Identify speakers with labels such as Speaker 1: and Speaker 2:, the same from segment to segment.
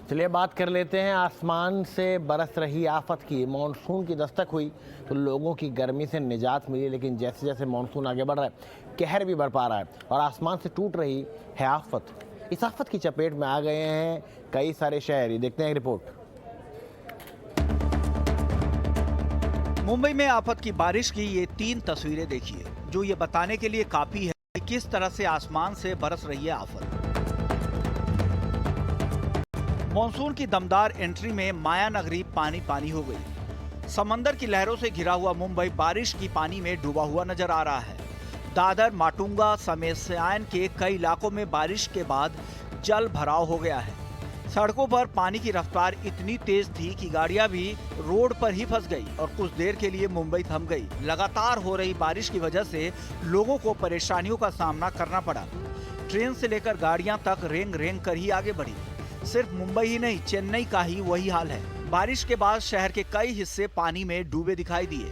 Speaker 1: चलिए बात कर लेते हैं आसमान से बरस रही आफत की। मॉनसून की दस्तक हुई तो लोगों की गर्मी से निजात मिली, लेकिन जैसे जैसे मॉनसून आगे बढ़ रहा है कहर भी बढ़ पा रहा है और आसमान से टूट रही है आफत। इस आफत की चपेट में आ गए हैं कई सारे शहर। देखते हैं एक रिपोर्ट।
Speaker 2: मुंबई में आफत की बारिश की ये 3 तस्वीरें देखिए, जो ये बताने के लिए काफी है कि किस तरह से आसमान से बरस रही है आफत। मॉनसून की दमदार एंट्री में माया नगरी पानी पानी हो गई। समंदर की लहरों से घिरा हुआ मुंबई बारिश की पानी में डूबा हुआ नजर आ रहा है। दादर, माटुंगा समेत सयान के कई इलाकों में बारिश के बाद जल भराव हो गया है। सड़कों पर पानी की रफ्तार इतनी तेज थी कि गाड़ियां भी रोड पर ही फंस गई और कुछ देर के लिए मुंबई थम गई। लगातार हो रही बारिश की वजह से लोगों को परेशानियों का सामना करना पड़ा। ट्रेन से लेकर गाड़ियां तक रेंग रेंग कर ही आगे बढ़ी। सिर्फ मुंबई ही नहीं, चेन्नई का ही वही हाल है। बारिश के बाद शहर के कई हिस्से पानी में डूबे दिखाई दिए।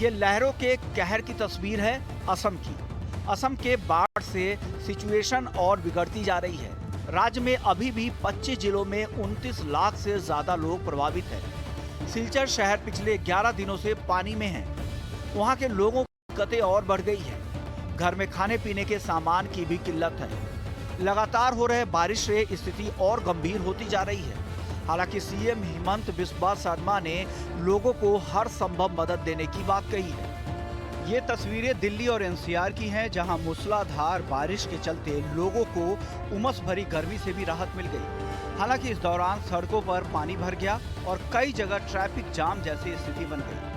Speaker 2: ये लहरों के कहर की तस्वीर है असम की। असम के बाढ़ से सिचुएशन और बिगड़ती जा रही है। राज्य में अभी भी 25 जिलों में 29 लाख से ज्यादा लोग प्रभावित हैं। सिलचर शहर पिछले 11 दिनों से पानी में है। वहां के लोगों की दिक्कतें और बढ़ गई है। घर में खाने पीने के सामान की भी किल्लत है। लगातार हो रहे बारिश से स्थिति और गंभीर होती जा रही है। हालांकि सीएम हेमंत बिस्वा शर्मा ने लोगों को हर संभव मदद देने की बात कही है। ये तस्वीरें दिल्ली और एनसीआर की हैं, जहां मूसलाधार बारिश के चलते लोगों को उमस भरी गर्मी से भी राहत मिल गई। हालांकि इस दौरान सड़कों पर पानी भर गया और कई जगह ट्रैफिक जाम जैसी स्थिति बन गई।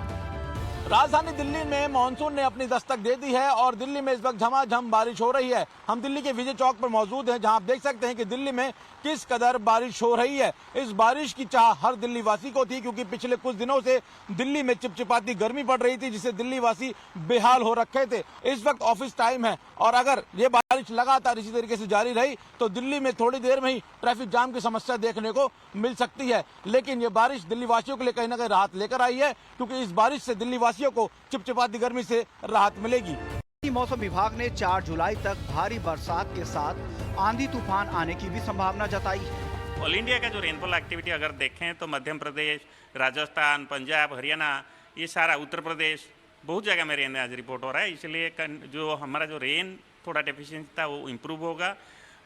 Speaker 3: राजधानी दिल्ली में मानसून ने अपनी दस्तक दे दी है और दिल्ली में इस वक्त झमाझम बारिश हो रही है। हम दिल्ली के विजय चौक पर मौजूद हैं, जहां आप देख सकते हैं कि दिल्ली में किस कदर बारिश हो रही है। इस बारिश की चाह हर दिल्ली वासी को थी, क्योंकि पिछले कुछ दिनों से दिल्ली में चिपचिपाती गर्मी पड़ रही थी, जिससे दिल्ली वासी बेहाल हो रखे थे। इस वक्त ऑफिस टाइम है और अगर ये बारिश लगातार इसी तरीके से जारी रही तो दिल्ली में थोड़ी देर में ही ट्रैफिक जाम की समस्या देखने को मिल सकती है। लेकिन ये बारिश दिल्ली वासियों के लिए कहीं ना कहीं राहत लेकर आई है, क्योंकि इस बारिश से दिल्ली वासियों को चिपचिपाती गर्मी से राहत मिलेगी।
Speaker 2: मौसम विभाग ने 4 जुलाई तक भारी बरसात के साथ आंधी तूफान आने की भी संभावना जताई है।
Speaker 4: ऑल इंडिया का जो रेनफॉल एक्टिविटी अगर देखें तो मध्य प्रदेश, राजस्थान, पंजाब, हरियाणा, ये सारा उत्तर प्रदेश, बहुत जगह में रेन आज रिपोर्ट हो रहा है। इसलिए जो हमारा जो रेन थोड़ा डेफिशिएंसी था वो इम्प्रूव होगा।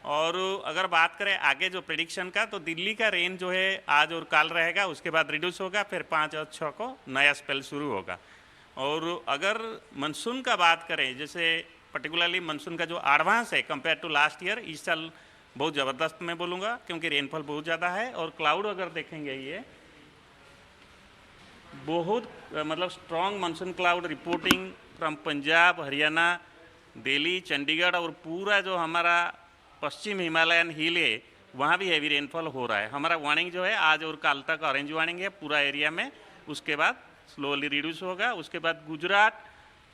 Speaker 4: और अगर बात करें आगे जो प्रेडिक्शन का, तो दिल्ली का रेन जो है आज और कल रहेगा, उसके बाद रिड्यूस होगा, फिर 5 और 6 को नया स्पेल शुरू होगा। और अगर मानसून का बात करें, जैसे पर्टिकुलरली मानसून का जो एडवांस है कंपेयर टू लास्ट ईयर, इस साल बहुत ज़बरदस्त मैं बोलूँगा, क्योंकि रेनफॉल बहुत ज़्यादा है। और क्लाउड अगर देखेंगे, ये बहुत मतलब strong monsoon cloud reporting from Punjab, Haryana, Delhi, Chandigarh और पूरा जो हमारा पश्चिम हिमालयन हिल है, वहाँ भी हैवी रेनफॉल हो रहा है। हमारा वार्निंग जो है आज और कल तक ऑरेंज वार्निंग है पूरा एरिया में, उसके बाद स्लोली रिड्यूस होगा। उसके बाद गुजरात,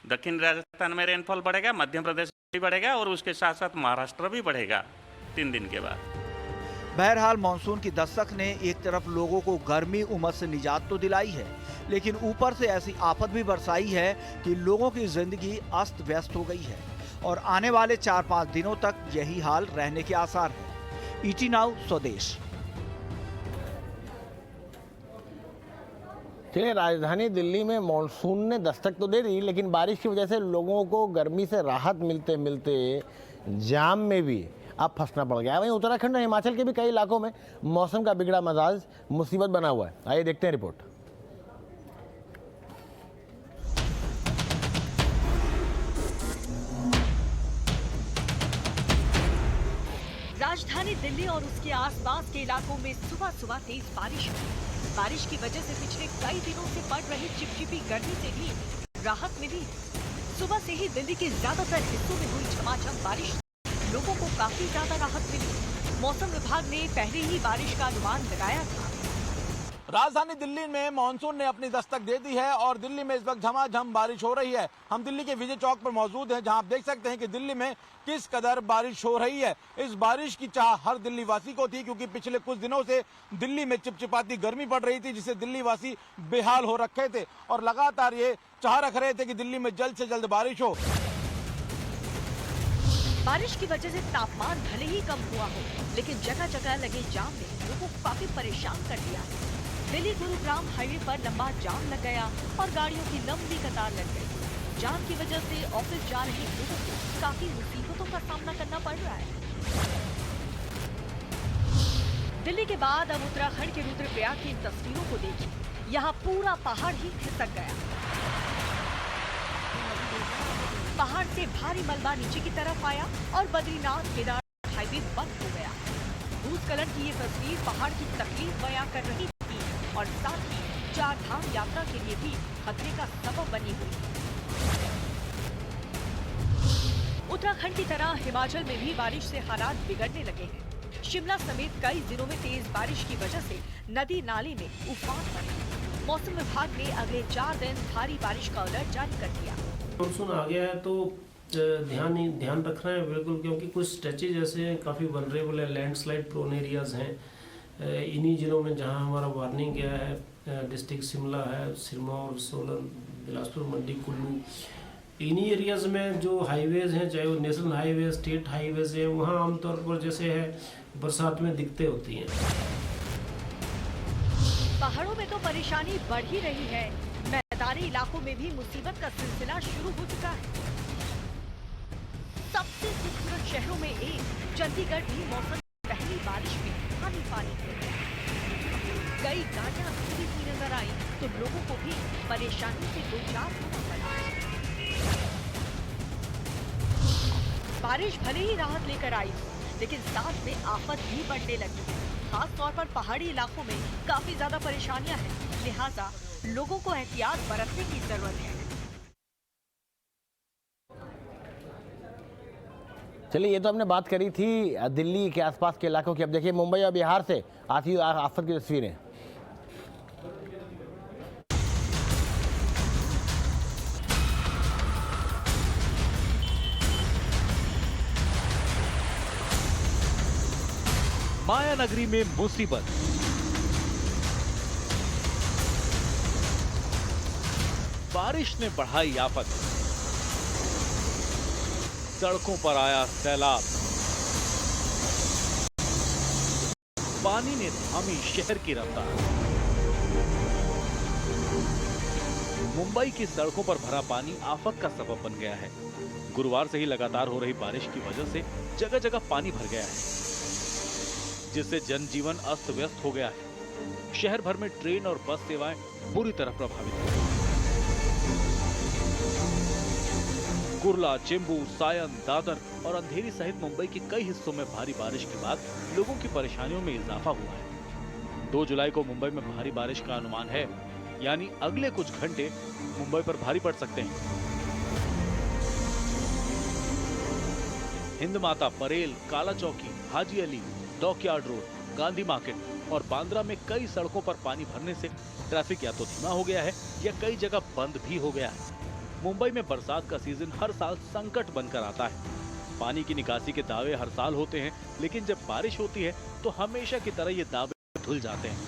Speaker 4: दक्षिण राजस्थान में रेनफॉल बढ़ेगा, मध्य प्रदेश भी बढ़ेगा और उसके साथ साथ महाराष्ट्र भी बढ़ेगा 3 दिन के बाद।
Speaker 2: बहरहाल मानसून की दस्तक ने एक तरफ लोगों को गर्मी उमस से निजात तो दिलाई है, लेकिन ऊपर से ऐसी आफत भी बरसाई है कि लोगों की जिंदगी अस्त व्यस्त हो गई है और आने वाले 4-5 दिनों तक यही हाल रहने के आसार है। ईटी नाउ स्वदेश।
Speaker 1: चलिए, राजधानी दिल्ली में मॉनसून ने दस्तक तो दे दी, लेकिन बारिश की वजह से लोगों को गर्मी से राहत मिलते मिलते जाम में भी अब फंसना पड़ गया। वहीं उत्तराखंड और हिमाचल के भी कई इलाकों में मौसम का बिगड़ा मिजाज मुसीबत बना हुआ है। आइए देखते हैं रिपोर्ट।
Speaker 5: राजधानी दिल्ली और उसके आसपास के इलाकों में सुबह सुबह तेज बारिश हुई। बारिश की वजह से पिछले कई दिनों से पड़ रही चिपचिपी गर्मी से भी राहत मिली। सुबह से ही दिल्ली के ज्यादातर हिस्सों में हुई झमाझम बारिश से लोगों को काफी ज्यादा राहत मिली। मौसम विभाग ने पहले ही बारिश का अनुमान लगाया था।
Speaker 3: राजधानी दिल्ली में मानसून ने अपनी दस्तक दे दी है और दिल्ली में इस वक्त झमाझम बारिश हो रही है। हम दिल्ली के विजय चौक पर मौजूद हैं, जहां आप देख सकते हैं कि दिल्ली में किस कदर बारिश हो रही है। इस बारिश की चाह हर दिल्ली वासी को थी, क्योंकि पिछले कुछ दिनों से दिल्ली में चिपचिपाती गर्मी पड़ रही थी, जिससे दिल्ली वासी बेहाल हो रखे थे और लगातार ये चाह रख रहे थे कि दिल्ली में जल्द से जल्द बारिश हो।
Speaker 5: बारिश की वजह से तापमान भले ही कम हुआ हो, लेकिन जगह जगह लगे जाम ने लोगों को काफी परेशान कर दिया। दिल्ली गुरुग्राम हाईवे पर लंबा जाम लग गया और गाड़ियों की लंबी कतार लग गई। जाम की वजह से ऑफिस जा रहे लोगों को काफी मुसीबतों का सामना करना पड़ रहा है। दिल्ली के बाद अब उत्तराखंड के रुद्रप्रयाग की इन तस्वीरों को देखिए। यहाँ पूरा पहाड़ ही खिसक गया। पहाड़ से भारी मलबा नीचे की तरफ आया और बद्रीनाथ केदारनाथ हाईवे बंद हो गया। भूस्खलन की ये तस्वीर पहाड़ की तकलीफ बयां कर रही थी और साथ ही 4 धाम यात्रा के लिए भी खतरे का सबब बनी हुई। उत्तराखंड की तरह हिमाचल में भी बारिश से हालात बिगड़ने लगे हैं। शिमला समेत कई जिलों में तेज बारिश की वजह से नदी नाले में उफान बना। मौसम विभाग ने अगले 4 दिन भारी बारिश का अलर्ट जारी कर दिया।
Speaker 6: मानसून आ गया है तो ध्यान रखना है बिल्कुल, क्योंकि कुछ स्ट्रेचेज ऐसे हैं काफ़ी वनरेबल है, लैंडस्लाइड प्रोन एरियाज़ हैं। इन्हीं जिलों में जहां हमारा वार्निंग गया है, डिस्ट्रिक्ट शिमला है, सिरमौर, सोलन, बिलासपुर, मंडी, कुल्लू, इन्हीं एरियाज़ में जो हाईवेज़ हैं, चाहे वो नेशनल हाईवे, स्टेट हाईवेज़ हैं, वहाँ आमतौर पर जैसे है बरसात में दिक्कतें होती हैं।
Speaker 5: पहाड़ों में तो परेशानी बढ़ ही रही है, मैदानी इलाकों में भी मुसीबत का सिलसिला शुरू हो चुका है। सबसे खूबसूरत शहरों में एक चंडीगढ़ भी मौसम की पहली बारिश में पानी पानी हो गया। कई गाड़ियां डूबी हुई नजर आई तो लोगों को भी परेशानी से दो चार होना पड़ा। बारिश भले ही राहत लेकर आई, लेकिन साथ में आफत भी बढ़ने लगी। खास तौर पर पहाड़ी इलाकों में काफी ज्यादा परेशानियां हैं, लिहाजा लोगों को एहतियात बरतने की जरूरत है।
Speaker 1: चलिए, ये तो हमने बात करी थी दिल्ली के आसपास के इलाकों की। अब देखिए मुंबई और बिहार से आती हुई आफत की तस्वीरें।
Speaker 2: माया नगरी में मुसीबत। बारिश ने बढ़ाई आफत, सड़कों पर आया सैलाब, पानी ने थामी शहर की रफ्तार। मुंबई की सड़कों पर भरा पानी आफत का सबब बन गया है। गुरुवार से ही लगातार हो रही बारिश की वजह से जगह जगह पानी भर गया है, जिससे जनजीवन अस्त व्यस्त हो गया है। शहर भर में ट्रेन और बस सेवाएं बुरी तरह प्रभावित हो गई। कुर्ला, चेंबू, सायन, दादर और अंधेरी सहित मुंबई के कई हिस्सों में भारी बारिश के बाद लोगों की परेशानियों में इजाफा हुआ है। 2 जुलाई को मुंबई में भारी बारिश का अनुमान है, यानी अगले कुछ घंटे मुंबई पर भारी पड़ सकते हैं। हिंद माता, Parel, Kala Chowki, Haji Ali, dockyard road, Gandhi market और बांद्रा में कई सड़कों पर पानी भरने से ट्रैफिक या तो धीमा हो गया है या कई जगह बंद भी हो गया है। मुंबई में बरसात का सीजन हर साल संकट बनकर आता है। पानी की निकासी के दावे हर साल होते हैं, लेकिन जब बारिश होती है तो हमेशा की तरह ये दावे धुल जाते हैं।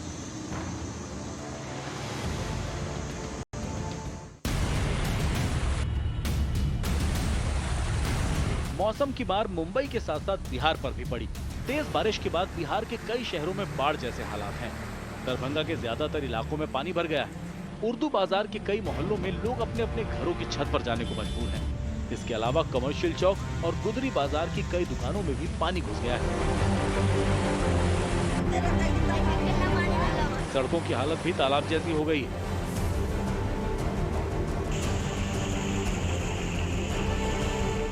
Speaker 2: मौसम की मार मुंबई के साथ साथ बिहार पर भी पड़ी। तेज बारिश के बाद बिहार के कई शहरों में बाढ़ जैसे हालात हैं। दरभंगा के ज्यादातर इलाकों में पानी भर गया है। उर्दू बाजार के कई मोहल्लों में लोग अपने अपने घरों की छत पर जाने को मजबूर हैं। इसके अलावा कमर्शियल चौक और गुदरी बाजार की कई दुकानों में भी पानी घुस गया है। सड़कों की हालत भी तालाब जैसी हो गई है।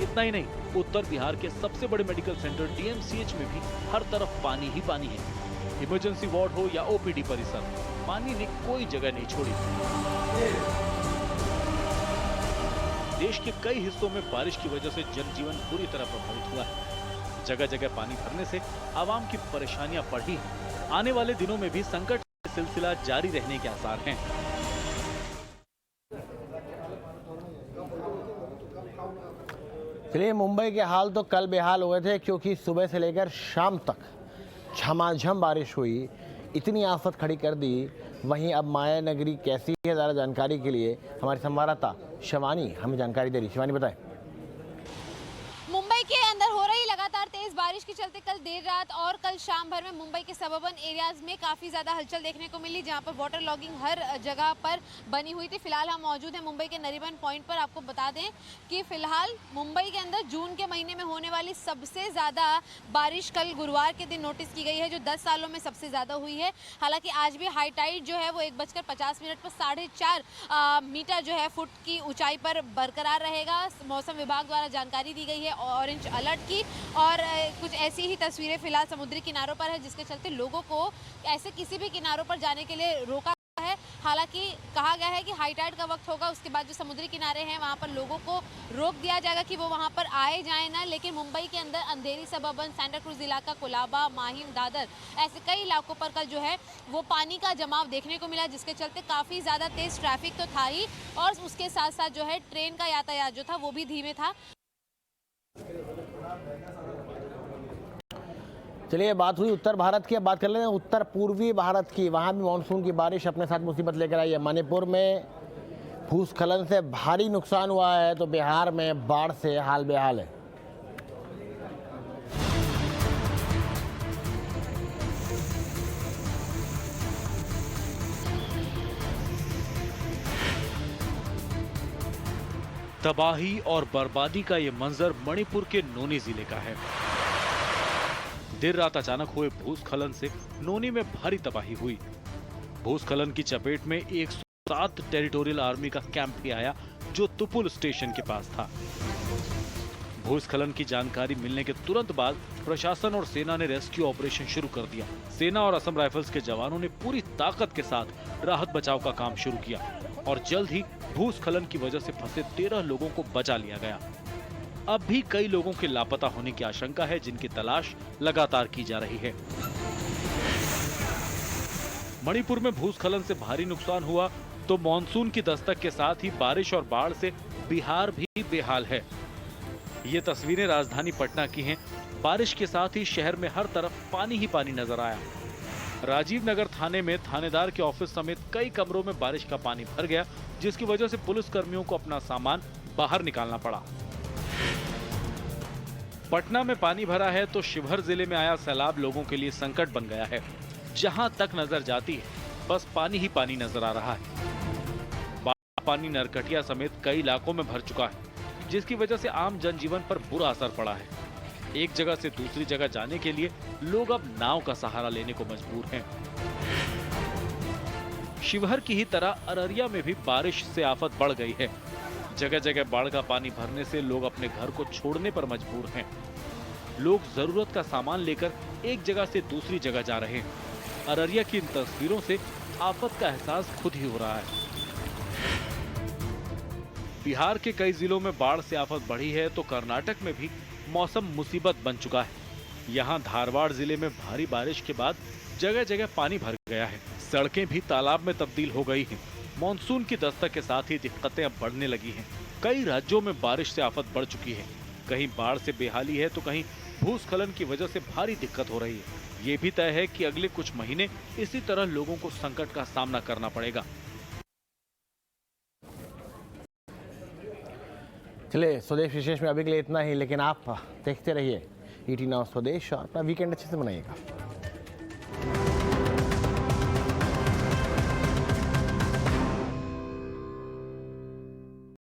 Speaker 2: इतना ही नहीं, उत्तर बिहार के सबसे बड़े मेडिकल सेंटर डीएमसीएच में भी हर तरफ पानी ही पानी है। इमरजेंसी वार्ड हो या ओपीडी परिसर, पानी ने कोई जगह नहीं छोड़ी। देश के कई हिस्सों में बारिश की वजह से जनजीवन पूरी तरह प्रभावित हुआ है। जगह जगह पानी भरने से आवाम की परेशानियां बढ़ी हैं। आने वाले दिनों में भी संकट का सिलसिला जारी रहने के आसार हैं।
Speaker 1: चलिए, मुंबई के हाल तो कल बेहाल हुए थे, क्योंकि सुबह से लेकर शाम तक झमाझम बारिश हुई, इतनी आफत खड़ी कर दी। वहीं अब माया नगरी कैसी है, ज़्यादा जानकारी के लिए हमारी संवाददाता शिवानी हमें जानकारी दे रही। शिवानी, बताएं।
Speaker 7: मुंबई के अंदर हो बारिश के चलते कल देर रात और कल शाम भर में मुंबई के सबर्बन एरियाज में काफ़ी ज़्यादा हलचल देखने को मिली, जहां पर वाटर लॉगिंग हर जगह पर बनी हुई थी। फिलहाल हम मौजूद हैं मुंबई के नरीमन पॉइंट पर। आपको बता दें कि फिलहाल मुंबई के अंदर जून के महीने में होने वाली सबसे ज़्यादा बारिश कल गुरुवार के दिन नोटिस की गई है, जो 10 सालों में सबसे ज़्यादा हुई है। हालांकि आज भी हाई टाइड जो है वो 1:50 पर 4.5 मीटर जो है फुट की ऊंचाई पर बरकरार रहेगा। मौसम विभाग द्वारा जानकारी दी गई है ऑरेंज अलर्ट की, और कुछ ऐसी ही तस्वीरें फिलहाल समुद्री किनारों पर है, जिसके चलते लोगों को ऐसे किसी भी किनारों पर जाने के लिए रोका है। हालांकि कहा गया है कि हाई टाइड का वक्त होगा, उसके बाद जो समुद्री किनारे हैं वहां पर लोगों को रोक दिया जाएगा कि वो वहां पर आए जाए ना। लेकिन मुंबई के अंदर अंधेरी, सबर्बन, सेंटा क्रूज इलाका, कोलाबा, माहिम, दादर, ऐसे कई इलाकों पर कल जो है वो पानी का जमाव देखने को मिला, जिसके चलते काफ़ी ज़्यादा तेज़ ट्रैफिक तो था ही, और उसके साथ साथ जो है ट्रेन का यातायात जो था वो भी धीमे था।
Speaker 1: चलिए, बात हुई उत्तर भारत की, अब बात कर लेते हैं उत्तर पूर्वी भारत की। वहाँ भी मानसून की बारिश अपने साथ मुसीबत लेकर आई है। मणिपुर में भूस्खलन से भारी नुकसान हुआ है, तो बिहार में बाढ़ से हाल बेहाल है।
Speaker 8: तबाही और बर्बादी का ये मंजर मणिपुर के नोनी जिले का है। देर रात अचानक हुए भूस्खलन से नोनी में भारी तबाही हुई। भूस्खलन की चपेट में 107 टेरिटोरियल आर्मी का कैंप भी आया, जो तुपुल स्टेशन के पास था। भूस्खलन की जानकारी मिलने के तुरंत बाद प्रशासन और सेना ने रेस्क्यू ऑपरेशन शुरू कर दिया। सेना और असम राइफल्स के जवानों ने पूरी ताकत के साथ राहत बचाव का काम शुरू किया, और जल्द ही भूस्खलन की वजह से फंसे 13 लोगों को बचा लिया गया। अब भी कई लोगों के लापता होने की आशंका है, जिनकी तलाश लगातार की जा रही है। मणिपुर में भूस्खलन से भारी नुकसान हुआ, तो मानसून की दस्तक के साथ ही बारिश और बाढ़ से बिहार भी बेहाल है। ये तस्वीरें राजधानी पटना की हैं। बारिश के साथ ही शहर में हर तरफ पानी ही पानी नजर आया। राजीव नगर थाने में थानेदार के ऑफिस समेत कई कमरों में बारिश का पानी भर गया, जिसकी वजह से पुलिस कर्मियों को अपना सामान बाहर निकालना पड़ा। पटना में पानी भरा है, तो शिवहर जिले में आया सैलाब लोगों के लिए संकट बन गया है। जहां तक नजर जाती है, बस पानी ही पानी नजर आ रहा है। पानी नरकटिया समेत कई इलाकों में भर चुका है, जिसकी वजह से आम जनजीवन पर बुरा असर पड़ा है। एक जगह से दूसरी जगह जाने के लिए लोग अब नाव का सहारा लेने को मजबूर हैं। शिवहर की ही तरह अररिया में भी बारिश से आफत बढ़ गई है। जगह जगह बाढ़ का पानी भरने से लोग अपने घर को छोड़ने पर मजबूर हैं। लोग जरूरत का सामान लेकर एक जगह से दूसरी जगह जा रहे हैं। अररिया की इन तस्वीरों से आफत का एहसास खुद ही हो रहा है। बिहार के कई जिलों में बाढ़ से आफत बढ़ी है, तो कर्नाटक में भी मौसम मुसीबत बन चुका है। यहाँ धारवाड़ जिले में भारी बारिश के बाद जगह जगह पानी भर गया है। सड़कें भी तालाब में तब्दील हो गई हैं। मॉनसून की दस्तक के साथ ही दिक्कतें अब बढ़ने लगी हैं। कई राज्यों में बारिश से आफत बढ़ चुकी है। कहीं बाढ़ से बेहाली है, तो कहीं भूस्खलन की वजह से भारी दिक्कत हो रही है। ये भी तय है कि अगले कुछ महीने इसी तरह लोगों को संकट का सामना करना पड़ेगा।
Speaker 1: चलिए, स्वदेश विशेष में अभी के लिए इतना ही, लेकिन आप देखते रहिए ET Now स्वदेश और अपना वीकेंड अच्छे से मनाइएगा।